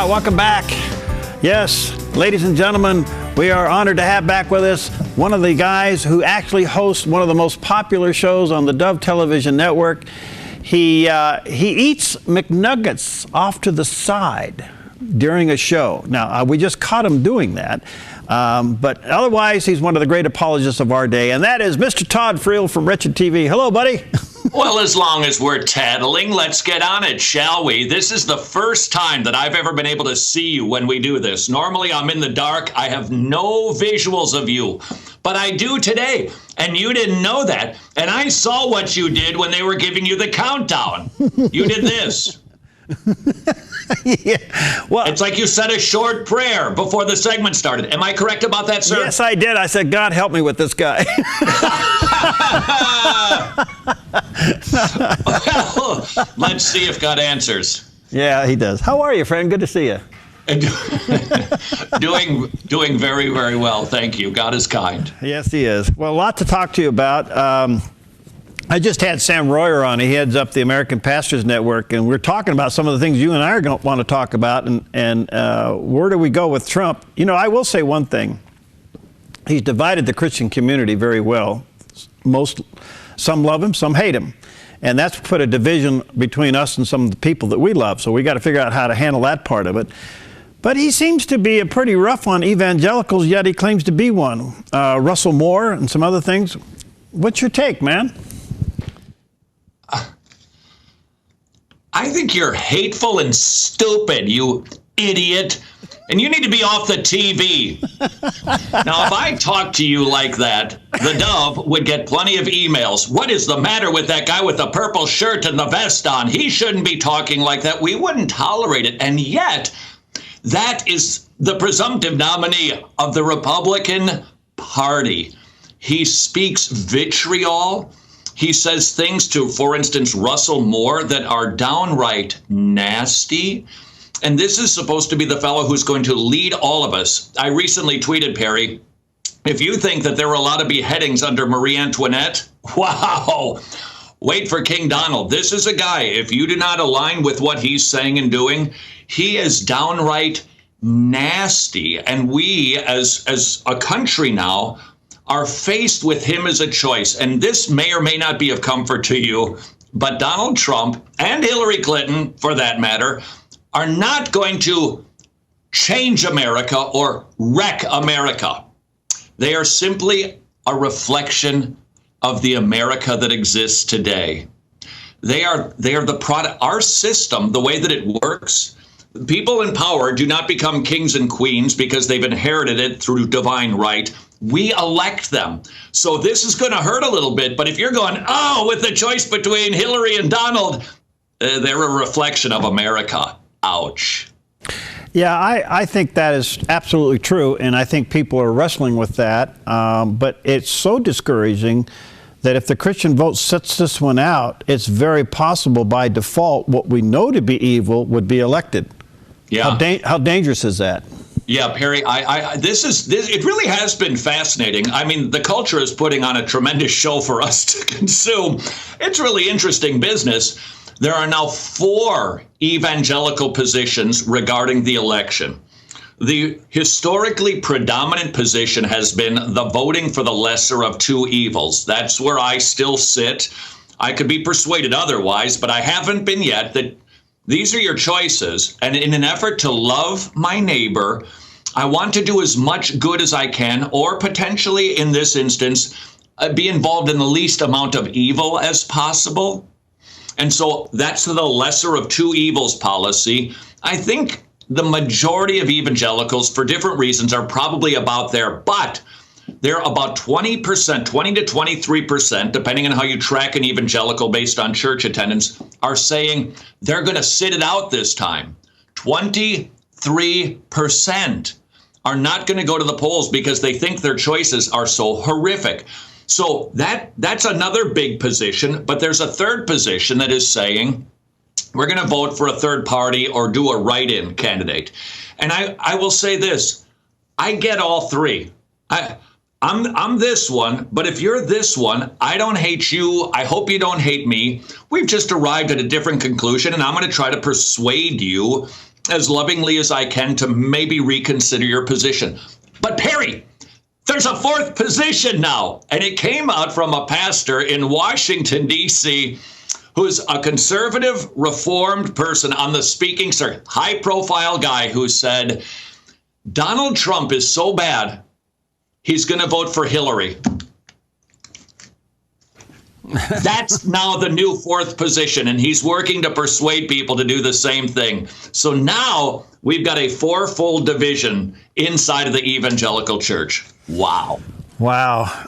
welcome back. Yes, ladies and gentlemen, we are honored to have back with us one of the guys who actually hosts one of the most popular shows on the Dove television network. He eats McNuggets off to the side during a show. Now, we just caught him doing that. But otherwise, he's one of the great apologists of our day, and that is Mr. Todd Friel from Wretched TV. Hello, buddy. Well, as long as we're tattling, let's get on it, shall we? This is the first time that I've ever been able to see you when we do this. Normally, I'm in the dark. I have no visuals of you, but I do today, and you didn't know that. And I saw what you did when they were giving you the countdown. You did this. Yeah. Well, it's like you said a short prayer before the segment started. Am I correct about that, sir? Yes, I did. I said, God, help me with this guy. Well, let's see if God answers. Yeah, he does. How are you, friend? Good to see you. Doing very, very well. Thank you. God is kind. Yes, he is. Well, a lot to talk to you about. I just had Sam Royer on. He heads up the American Pastors Network, and we're talking about some of the things you and I are going to want to talk about, and where do we go with Trump? You know, I will say one thing. He's divided the Christian community very well. Some love him, some hate him. And that's put a division between us and some of the people that we love, so we got to figure out how to handle that part of it. But he seems to be a pretty rough on evangelicals, yet he claims to be one. Russell Moore and some other things. What's your take, man? I think you're hateful and stupid, you idiot. And you need to be off the TV. Now, if I talked to you like that, theDove would get plenty of emails. What is the matter with that guy with the purple shirt and the vest on? He shouldn't be talking like that. We wouldn't tolerate it. And yet, that is the presumptive nominee of the Republican Party. He speaks vitriol. He says things to, for instance, Russell Moore that are downright nasty. And this is supposed to be the fellow who's going to lead all of us. I recently tweeted, Perry, if you think that there were a lot of beheadings under Marie Antoinette, wow, wait for King Donald. This is a guy, if you do not align with what he's saying and doing, he is downright nasty. And we, as a country now, are faced with him as a choice. And this may or may not be of comfort to you, but Donald Trump and Hillary Clinton, for that matter, are not going to change America or wreck America. They are simply a reflection of the America that exists today. They are the product. Our system, the way that it works, people in power do not become kings and queens because they've inherited it through divine right. We elect them. So this is going to hurt a little bit. But if you're going, oh, with the choice between Hillary and Donald, they're a reflection of America. Ouch. Yeah, I think that is absolutely true. And I think people are wrestling with that. But it's so discouraging that if the Christian vote sets this one out, it's very possible by default what we know to be evil would be elected. Yeah. How dangerous is that? Yeah, Perry, it really has been fascinating. I mean, the culture is putting on a tremendous show for us to consume. It's really interesting business. There are now 4 evangelical positions regarding the election. The historically predominant position has been the voting for the lesser of 2 evils. That's where I still sit. I could be persuaded otherwise, but I haven't been yet. That these are your choices. And in an effort to love my neighbor, I want to do as much good as I can, or potentially in this instance, be involved in the least amount of evil as possible. And so that's the lesser of 2 evils policy. I think the majority of evangelicals, for different reasons, are probably about there, but they're about 20%, 20 to 23%, depending on how you track an evangelical based on church attendance, are saying they're going to sit it out this time. 23% are not going to go to the polls because they think their choices are so horrific. So that's another big position, but there's a third position that is saying we're going to vote for a third party or do a write-in candidate. And I will say this, I get all 3. I'm this one, but if you're this one, I don't hate you. I hope you don't hate me. We've just arrived at a different conclusion, and I'm going to try to persuade you as lovingly as I can to maybe reconsider your position. But Perry, there's a fourth position now, and it came out from a pastor in Washington, D.C., who's a conservative, reformed person on the speaking circuit, high-profile guy who said, Donald Trump is so bad, he's going to vote for Hillary. That's now the new fourth position, and he's working to persuade people to do the same thing. So now we've got a fourfold division inside of the evangelical church. Wow. Wow.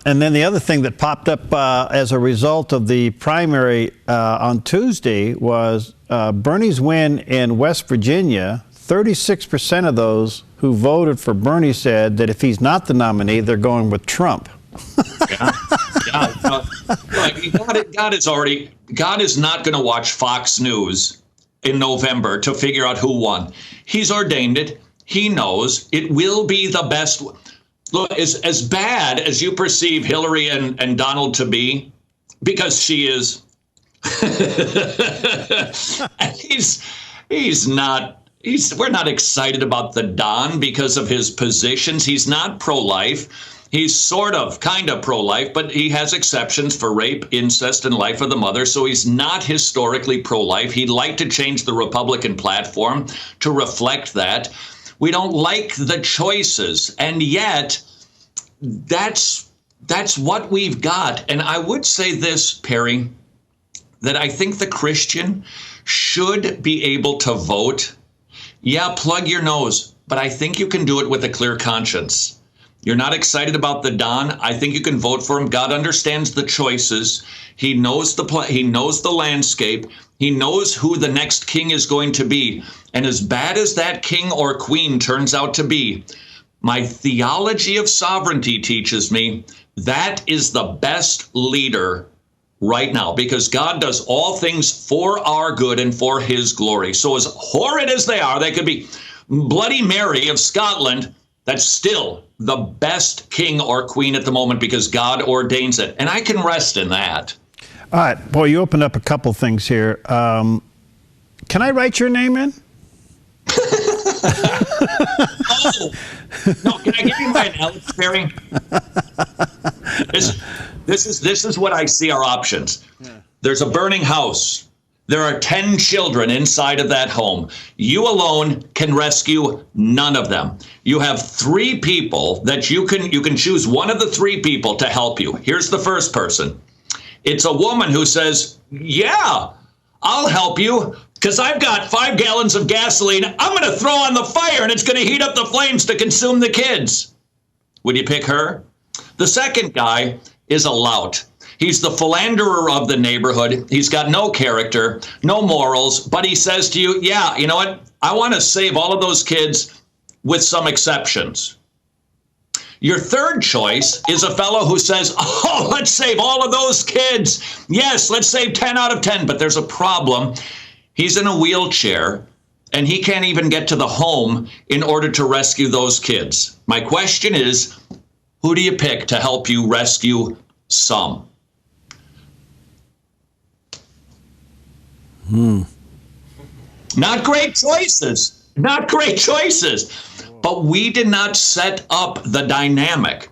And then the other thing that popped up as a result of the primary on Tuesday was Bernie's win in West Virginia. 36% of those who voted for Bernie said that if he's not the nominee, they're going with Trump. Yeah. God is not going to watch Fox News in November to figure out who won. He's ordained it. He knows it will be the best. Look, as bad as you perceive Hillary and Donald to be, because she is, we're not excited about the Don because of his positions. He's not pro-life. He's sort of, kind of pro-life, but he has exceptions for rape, incest, and life of the mother, so he's not historically pro-life. He'd like to change the Republican platform to reflect that. We don't like the choices, and yet that's what we've got. And I would say this, Perry, that I think the Christian should be able to vote. Yeah, plug your nose, but I think you can do it with a clear conscience. You're not excited about the Don. I think you can vote for him. God understands the choices. He knows the landscape. He knows who the next king is going to be. And as bad as that king or queen turns out to be, my theology of sovereignty teaches me that is the best leader right now, because God does all things for our good and for his glory. So as horrid as they could be Bloody Mary of Scotland, that's still the best king or queen at the moment because God ordains it. And I can rest in that. All right. Boy, you opened up a couple things here. Can I write your name in? Oh. No, can I give you my analogy, Perry? This is what I see our options. Yeah. There's a burning house. There are 10 children inside of that home. You alone can rescue none of them. You have 3 people that you can choose one of the 3 people to help you. Here's the first person. It's a woman who says, yeah, I'll help you because I've got 5 gallons of gasoline. I'm going to throw on the fire and it's going to heat up the flames to consume the kids. Would you pick her? The second guy is a lout. He's the philanderer of the neighborhood. He's got no character, no morals, but he says to you, yeah, you know what? I want to save all of those kids with some exceptions. Your third choice is a fellow who says, oh, let's save all of those kids. Yes, let's save 10 out of 10, but there's a problem. He's in a wheelchair, and he can't even get to the home in order to rescue those kids. My question is, who do you pick to help you rescue some? Not great choices. Not great choices. But we did not set up the dynamic.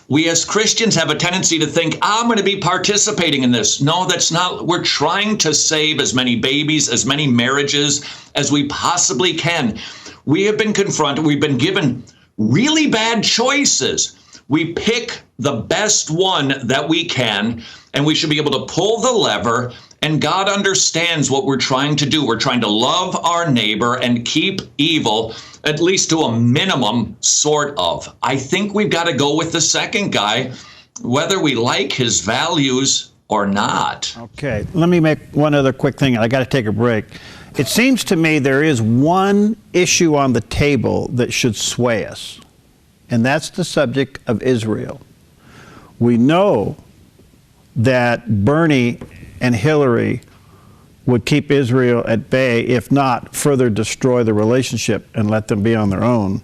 We as Christians have a tendency to think, I'm going to be participating in this. No, that's not. We're trying to save as many babies, as many marriages as we possibly can. We have been confronted. We've been given really bad choices. We pick the best one that we can, and we should be able to pull the lever. And God understands what we're trying to do. We're trying to love our neighbor and keep evil, at least to a minimum, sort of. I think we've got to go with the second guy, whether we like his values or not. Okay, let me make one other quick thing. I got to take a break. It seems to me there is one issue on the table that should sway us, and that's the subject of Israel. We know that Bernie and Hillary would keep Israel at bay, if not further destroy the relationship and let them be on their own.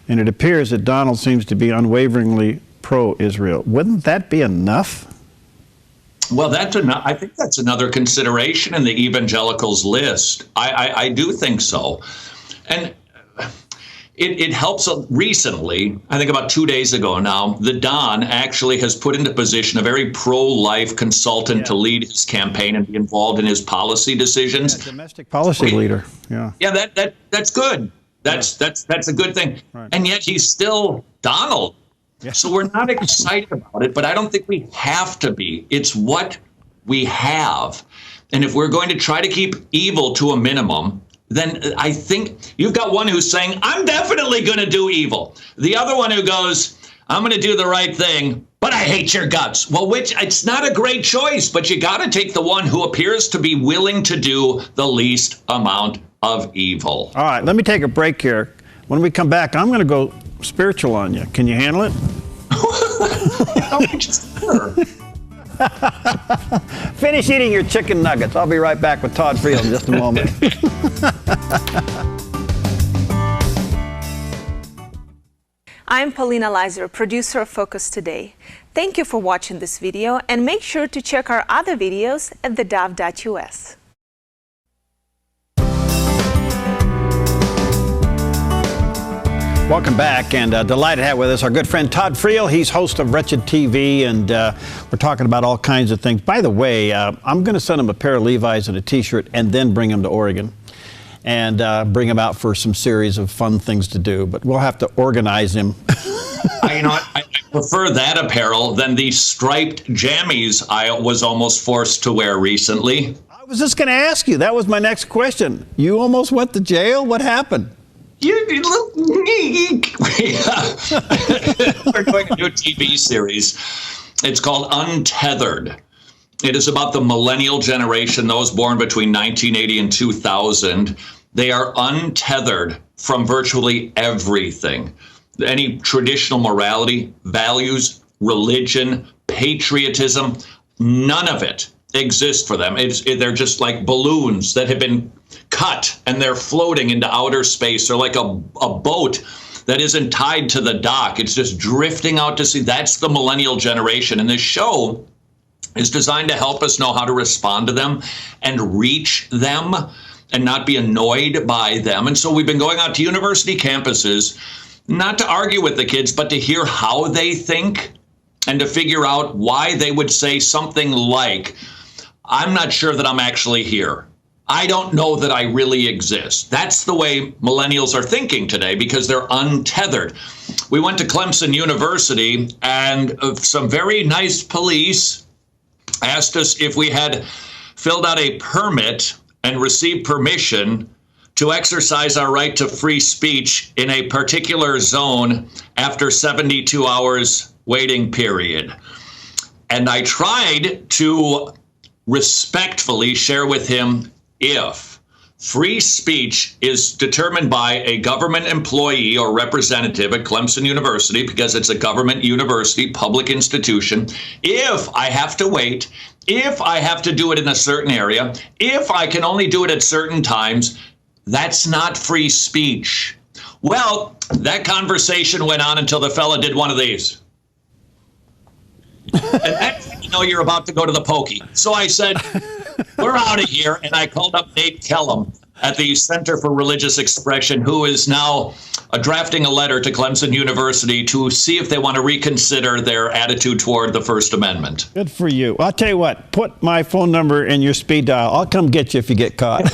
And it appears that Donald seems to be unwaveringly pro-Israel. Wouldn't that be enough? Well, I think that's another consideration in the evangelicals list. I do think so. And it helps recently, I think about 2 days ago now, the Don actually has put into position a very pro-life consultant to lead his campaign and be involved in his policy decisions. Yeah, domestic policy leader. Yeah. Yeah, that's good. That's a good thing. Right. And yet he's still Donald. Yeah. So we're not excited about it, but I don't think we have to be. It's what we have. And if we're going to try to keep evil to a minimum, then I think you've got one who's saying, I'm definitely going to do evil. The other one who goes, I'm going to do the right thing, but I hate your guts. Well, it's not a great choice, but you got to take the one who appears to be willing to do the least amount of evil. All right, let me take a break here. When we come back, I'm going to go spiritual on you. Can you handle it? Sure. Finish eating your chicken nuggets. I'll be right back with Todd Friel in just a moment. I'm Paulina Leiser, producer of Focus Today. Thank you for watching this video, and make sure to check our other videos at theDove.us. Welcome back, and delighted to have with us our good friend Todd Friel. He's host of Wretched TV, and we're talking about all kinds of things. By the way, I'm going to send him a pair of Levi's and a T-shirt and then bring him to Oregon and bring him out for some series of fun things to do, but we'll have to organize him. You know what? I prefer that apparel than the striped jammies I was almost forced to wear recently. I was just going to ask you. That was my next question. You almost went to jail? What happened? We're doing a new TV series. It's called Untethered. It is about the millennial generation, those born between 1980 and 2000. They are untethered from virtually everything. Any traditional morality, values, religion, patriotism, none of it exists for them. They're just like balloons that have been cut and they're floating into outer space. They're like a boat that isn't tied to the dock. It's just drifting out to sea. That's the millennial generation. And this show is designed to help us know how to respond to them and reach them and not be annoyed by them. And so we've been going out to university campuses, not to argue with the kids, but to hear how they think and to figure out why they would say something like, I'm not sure that I'm actually here. I don't know that I really exist. That's the way millennials are thinking today because they're untethered. We went to Clemson University and some very nice police asked us if we had filled out a permit and received permission to exercise our right to free speech in a particular zone after 72 hours waiting period. And I tried to respectfully share with him, if free speech is determined by a government employee or representative at Clemson University, because it's a government university, public institution, if I have to wait, if I have to do it in a certain area, if I can only do it at certain times, that's not free speech. Well, that conversation went on until the fella did one of these. And that's when you know you're about to go to the pokey. So I said, we're out of here. And I called up Nate Kellum at the Center for Religious Expression, who is now drafting a letter to Clemson University to see if they want to reconsider their attitude toward the First Amendment. Good for you. I'll tell you what, put my phone number in your speed dial. I'll come get you if you get caught.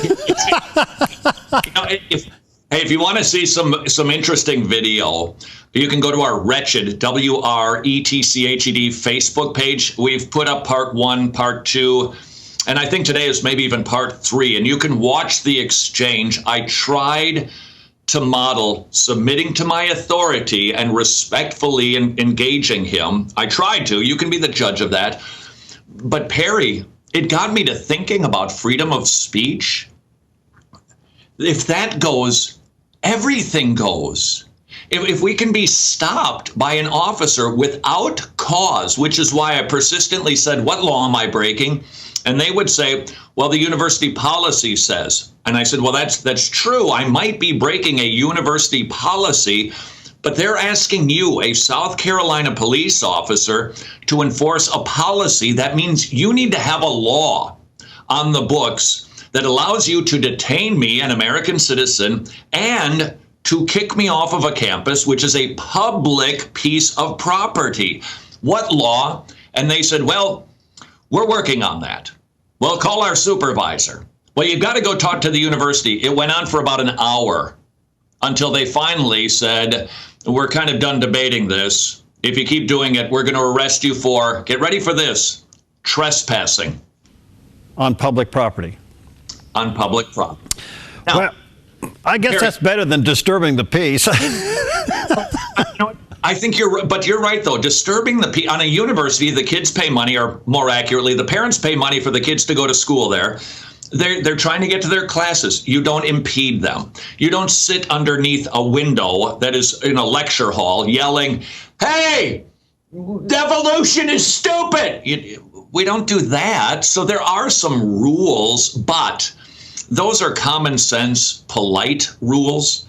If you want to see some interesting video, you can go to our Wretched, WRETCHED Facebook page. We've put up part 1, part 2, and I think today is maybe even part 3. And you can watch the exchange. I tried to model submitting to my authority and respectfully engaging him. I tried to. You can be the judge of that. But Perry, it got me to thinking about freedom of speech. If that goes, everything goes. If we can be stopped by an officer without cause, which is why I persistently said, what law am I breaking? And they would say, well, the university policy says. And I said, well, that's true. I might be breaking a university policy, But they're asking you, a South Carolina police officer, to enforce a policy. That means you need to have a law on the books that allows you to detain me, an American citizen, and to kick me off of a campus, which is a public piece of property. What law? And they said, well, we're working on that. Well, call our supervisor. Well, you've got to go talk to the university. It went on for about an hour until they finally said, we're kind of done debating this. If you keep doing it, we're going to arrest you for, get ready for this, trespassing. On public property. On public property. Now, well, I guess that's better than disturbing the peace. I think you're right, though. Disturbing the peace on a university, the kids pay money, or more accurately, the parents pay money for the kids to go to school there. They're trying to get to their classes. You don't impede them. You don't sit underneath a window that is in a lecture hall yelling, hey, devolution is stupid. We don't do that. So there are some rules, but those are common sense, polite rules.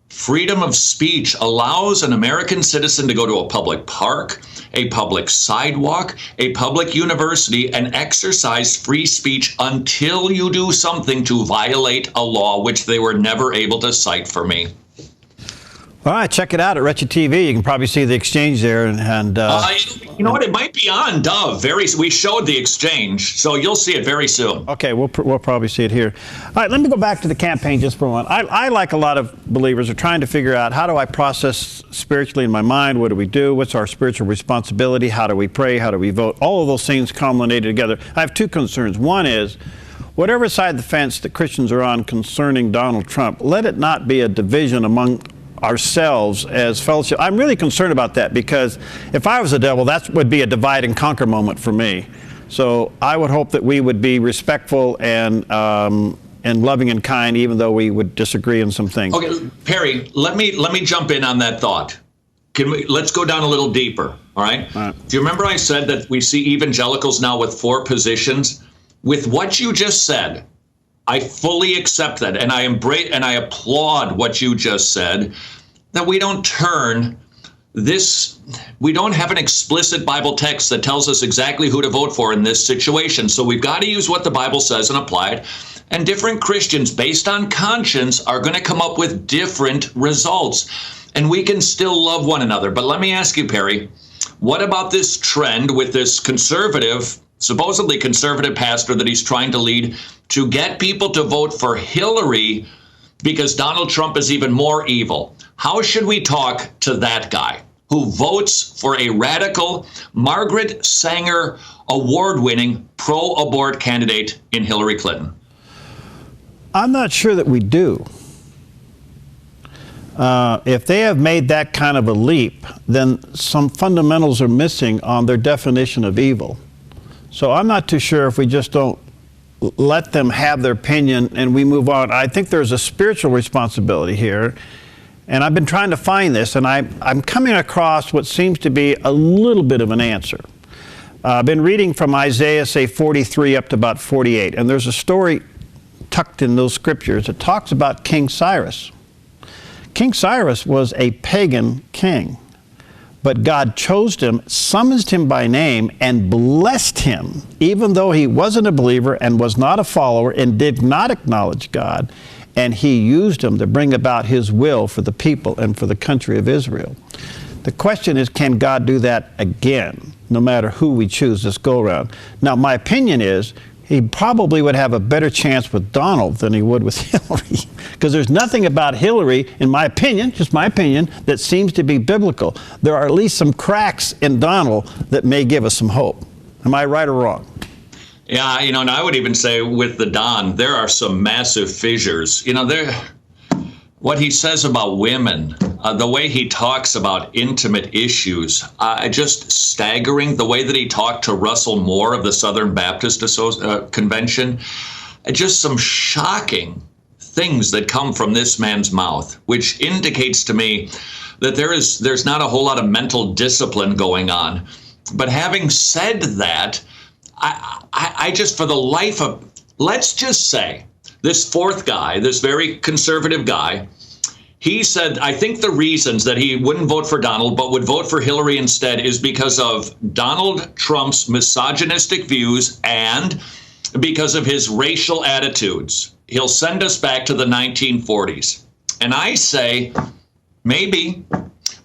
Freedom of speech allows an American citizen to go to a public park, a public sidewalk, a public university, and exercise free speech until you do something to violate a law which they were never able to cite for me. All right, check it out at Wretched TV. You can probably see the exchange there. You know what? It might be on Dove. We showed the exchange, so you'll see it very soon. Okay, we'll probably see it here. All right, let me go back to the campaign just for a moment. I, like a lot of believers, are trying to figure out, how do I process spiritually in my mind? What do we do? What's our spiritual responsibility? How do we pray? How do we vote? All of those things culminated together. I have two concerns. One is, whatever side of the fence that Christians are on concerning Donald Trump, let it not be a division among ourselves as fellowship. I'm really concerned about that, because if I was the devil, that would be a divide and conquer moment for me. So I would hope that we would be respectful and loving and kind, even though we would disagree on some things. Okay, Perry, let me jump in on that thought. Let's go down a little deeper. All right. Do you remember I said that we see evangelicals now with 4 positions? With what you just said, I fully accept that, and I embrace and I applaud what you just said, that we don't turn this, we don't have an explicit Bible text that tells us exactly who to vote for in this situation. So we've got to use what the Bible says and apply it. And different Christians, based on conscience, are going to come up with different results. And we can still love one another. But let me ask you, Perry, what about this trend with this conservative, supposedly conservative pastor that he's trying to lead, to get people to vote for Hillary because Donald Trump is even more evil? How should we talk to that guy who votes for a radical Margaret Sanger award-winning pro-abort candidate in Hillary Clinton? I'm not sure that we do. If they have made that kind of a leap, then some fundamentals are missing on their definition of evil. So I'm not too sure if we just don't let them have their opinion and we move on. I think there's a spiritual responsibility here, and I've been trying to find this, and I'm coming across what seems to be a little bit of an answer. I've been reading from Isaiah, say 43 up to about 48, and there's a story tucked in those scriptures that talks about King Cyrus. King Cyrus was a pagan king, but God chose him, summoned him by name, and blessed him, even though he wasn't a believer and was not a follower and did not acknowledge God. And he used him to bring about his will for the people and for the country of Israel. The question is, can God do that again, no matter who we choose this go around? Now, my opinion is he probably would have a better chance with Donald than he would with Hillary, because there's nothing about Hillary, in my opinion, just my opinion, that seems to be biblical. There are at least some cracks in Donald that may give us some hope. Am I right or wrong? Yeah, and I would even say with the Don, there are some massive fissures. What he says about women, the way he talks about intimate issues, just staggering. The way that he talked to Russell Moore of the Southern Baptist Convention, just some shocking things that come from this man's mouth, which indicates to me that there's not a whole lot of mental discipline going on. But having said that, I just, for the life of, let's just say, this 4th guy, this very conservative guy, He said, I think the reasons that he wouldn't vote for Donald but would vote for Hillary instead is because of Donald Trump's misogynistic views and because of his racial attitudes. He'll send us back to the 1940s. And I say, maybe,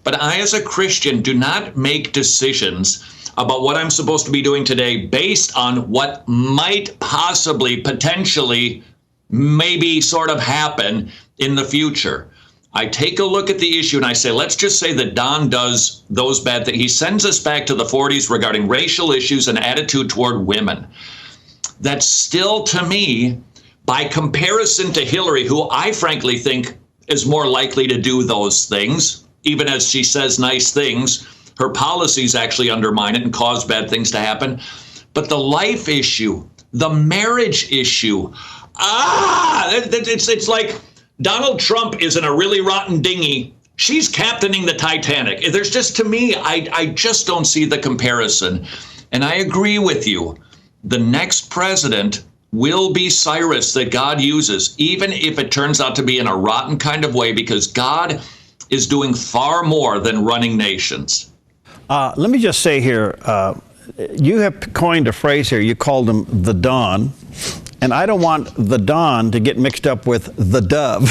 but I as a Christian do not make decisions about what I'm supposed to be doing today based on what might possibly, potentially, maybe sort of happen in the future. I take a look at the issue and I say, let's just say that Don does those bad things. He sends us back to the 40s regarding racial issues and attitude toward women. That's still, to me, by comparison to Hillary, who I frankly think is more likely to do those things, even as she says nice things, her policies actually undermine it and cause bad things to happen. But the life issue, the marriage issue, it's like Donald Trump is in a really rotten dinghy. She's captaining the Titanic. There's just, to me, I just don't see the comparison. And I agree with you. The next president will be Cyrus that God uses, even if it turns out to be in a rotten kind of way, because God is doing far more than running nations. Let me just say here, you have coined a phrase here. You called him the Don. And I don't want the Don to get mixed up with the Dove.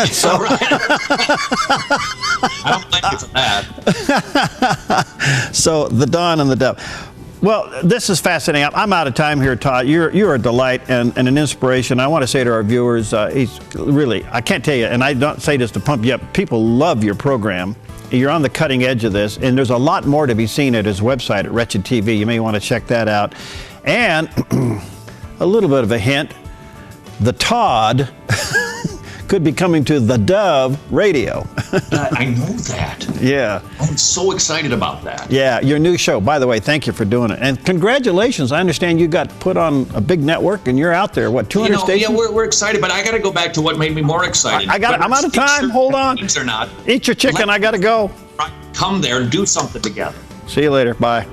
So, right. I don't blame you for that. So the Don and the Dove. Well, this is fascinating. I'm out of time here, Todd. You're a delight and an inspiration. I want to say to our viewers, he's really, I can't tell you, and I don't say this to pump you up, people love your program. You're on the cutting edge of this, and there's a lot more to be seen at his website at Wretched TV. You may want to check that out. And a little bit of a hint, the Todd could be coming to the Dove radio. I know that. Yeah. I'm so excited about that. Yeah, your new show. By the way, thank you for doing it. And congratulations. I understand you got put on a big network and you're out there, what, 200 stations? Yeah, we're excited, but I got to go back to what made me more excited. I'm out of time. Hold on. Or not, Eat your chicken. I got to go. Come there and do something together. See you later. Bye.